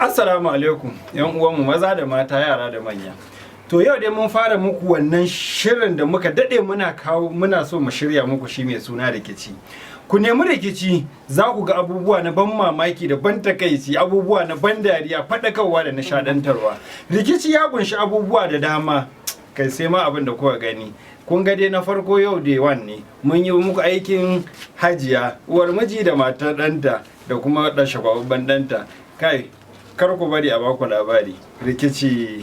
Assalamu alaikum yan uwanmu maza da mata yara da manya. To yau dai mun fara muku wannan shirin da muka dade muna so mu shirya muku shi mai suna rikici. Ku nemi rikici za ku ga abubuwa na ban mamaki da ban takaici, abubuwa na ban dariya, faɗakarwa da nishadantarwa. Rikici ya kunshi abubuwa da dama, kai sai ma abin da kuka gani. Kun ga dai na farko yau day one ne, mun yi muku aikin hajiya, uwar miji da matar ɗanta da kuma ɗan shagwabban ɗanta. Kai, kar ku bari a baku labari. Rikici.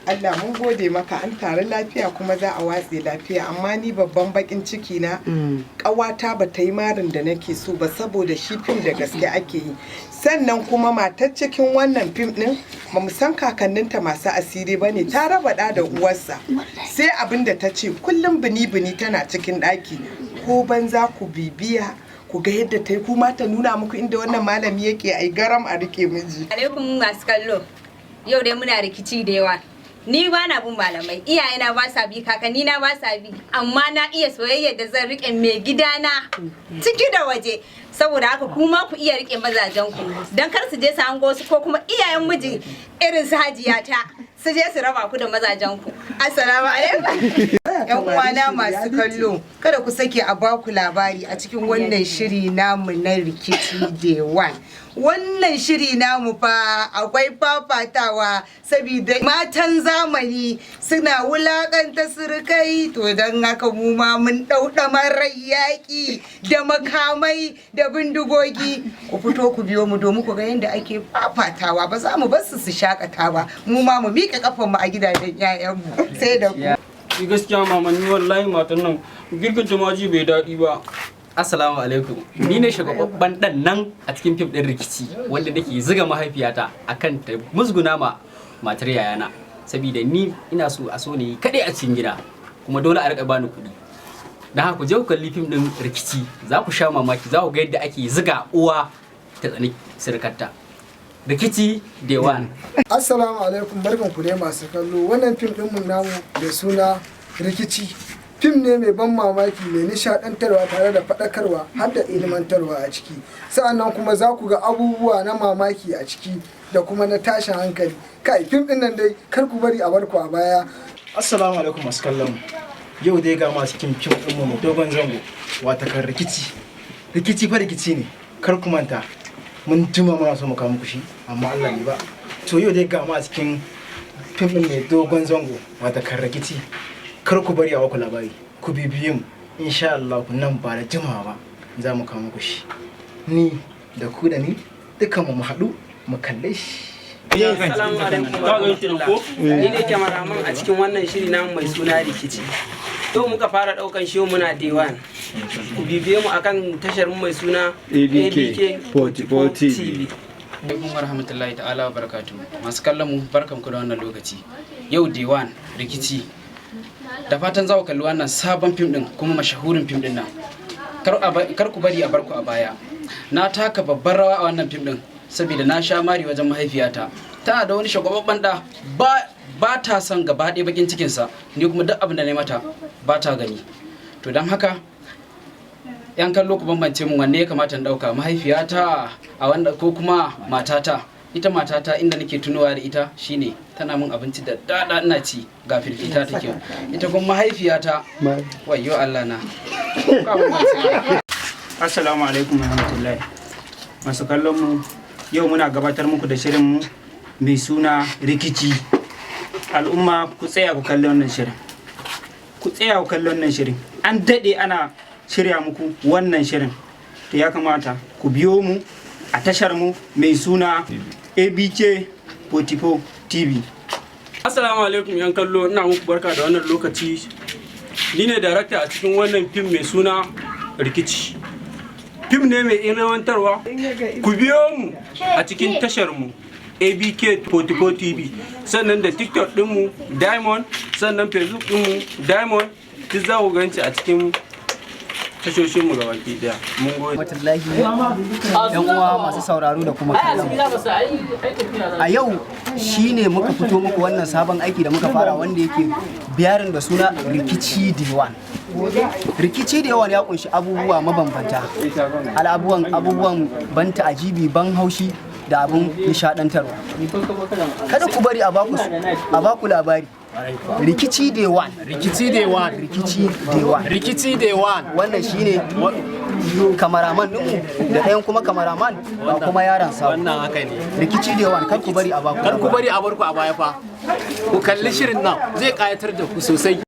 Allah mun gode maka, an tare lafiya kuma za a watse lafiya, amma ni babban bakin ciki na ƙawata ba ta yi marin da nake so ba saboda shi fim da gaske ake yi. Sannan kuma matar cikin wannan fim din ba mu san kakanninta masu asiri ba ne, ta raba da uwarsa sai abin da ta ce kullum bini tana cikin ɗaki. Ko banza ku bibiya ku ga yadda ta yi, kuma ta nuna muku inda wannan malami yake ai garam a rike miji. Alaikum masu kallo, yau dai muna rikici da yawa. Ni ba na bin malamai, iyayena ba sa bi, kakanni na ba sa bi, amma na iya soyayya da zan rike mai gidana ciki da waje. Saboda haka kuma ku iya rike mazajen ku, dan kar su je su hango su ko kuma iyayen miji irin su Hajiya ta su je su raba ku da mazajen ku. Assalamu alaikum. Yan uwana masu kallo, kada ku sake a baku labari a cikin wannan shiri namu na rikici day one. Wannan shiri namu fa akwai fafatawa saboda matan zamani suna wulakanta surukai, to don haka mu ma mun ɗauɗamar yaƙi da makamai da bindigogi. Ku fito ku biyo mu domin ku ga yadda ake fafatawa, ba za mu bar su shakata ba, mu ma mu miƙa kafan mu a gidajen 'ya'yanmu. Sai da ku. Gaskiya mama, ni wallahi matan nan girkin tumaji bai daɗi ba. Assalamu alaikum. Ni ne shugababban dan nan a cikin fim din rikici wanda nake ziga mahaifiyata akan ta musguna ma matar yayana. Saboda ni ina so a so ne kadai a cikin gida, kuma dole a rika bani kuɗi. Dan haka ku je ku kalli fim din rikici, za ku sha mamaki, za ku ga yadda ake ziga uwa ta tsani sirkarta. Rikici day one. Assalamu alaikum, barkanku dai masu kallo. Wannan fim din mun namu da suna rikici. Fim ne mai ban mamaki, mai nishadantarwa tare da faɗakarwa har da ilmantarwa a ciki. Sa'annan kuma za ku ga abubuwa na mamaki a ciki da kuma na tashin hankali. Kai, fim din nan dai kar ku bari a barku a baya. Assalamu alaikum masu kallon. Yau dai ga masu cikin fim din mu dogon zango, wata kan rikici. Rikici fa rikici ne, kar ku manta. Mun jima muna so mu kawo muku shi, amma Allah ne ba. To yau dai ga masu cikin fim din mai dogon zango, wata kan rikici. Kar ku bari a baku labari, ku bibiye mu, insha Allah nan ba da jimawa ba za mu kawo muku shi. Ni da ku da ni dukan mu haɗu mu kalle shi. Assalamu alaikum. Ni ne kyamaraman a cikin wannan shiri namu mai suna rikici. Yau muka fara ɗaukan shi muna day one. Ku bibiye mu akan tashar mu mai suna ABK 44 TV. Alaikum warahmatullahi ta'ala wa barakatuh. Masu kallon mu barkanku da wannan lokaci. Yau day one rikici. Da fatan za ku kalli wannan sabon fim din kuma mashahurin fim din nan. Kar ku bari a barku a baya. Na taka babbar rawa a wannan fim din saboda na sha mari wajen mahaifiyata. Tana da wani shagwababban da ba ta son gaba ɗaya bakin cikinsa, ni kuma duk abin da na mata ba ta gani. To don haka yan kallo ku bambance mun wanne ya kamata in ɗauka, mahaifiyata a wanda ko kuma matata. Ita matata inda nake tunowa da ita shine tana min abinci da dada ina ci ga filfita take. Ita kuma mahaifiyata wayyo Allah na. Assalamu alaikum warahmatullahi. Masu kallon mu, yau muna gabatar muku da shirin mu mai suna rikici. Al'umma ku tsaya ku kalli wannan shirin. Ku tsaya ku kalli wannan shirin. An dade ana shirya muku wannan shirin. To ya kamata ku biyo mu a tashar mu mai suna ABK 44 TV. Assalamu alaikum yan kallo, ina muku barka da wannan lokaci. Ni ne darakta a cikin wannan fim mai suna rikici. Fim ne mai ilmantarwa. Ku biyo mu a cikin tashar mu ABK 44 TV, sannan da TikTok dinmu Diamond, sannan Facebook dinmu Diamond, duk za ku ganci a cikin tashoshin mu gabaki daya. Mun gode. Wallahi yan uwa masu sauraro da kuma kallon. A yau shine muka fito muku wannan sabon aiki da muka fara wanda yake biyarin da suna rikici day one. Rikici day one ya kunshi abubuwa mabambanta. Abubuwan ban ta'ajibi, ban haushi da abin nishadantarwa. Kada ku bari a baku labari. Rikici Day 1. Rikici Day 1. Rikici Day 1. Rikici Day 1. Wannan shine kamaraman ɗinmu da ɗayan kuma kamaraman ba kuma yaran sa. Wannan haka ne. Rikici Day 1 kar ku bari a baku. Kar ku bari a barku a baya fa. Ku kalli shirin nan zai kayatar da ku sosai.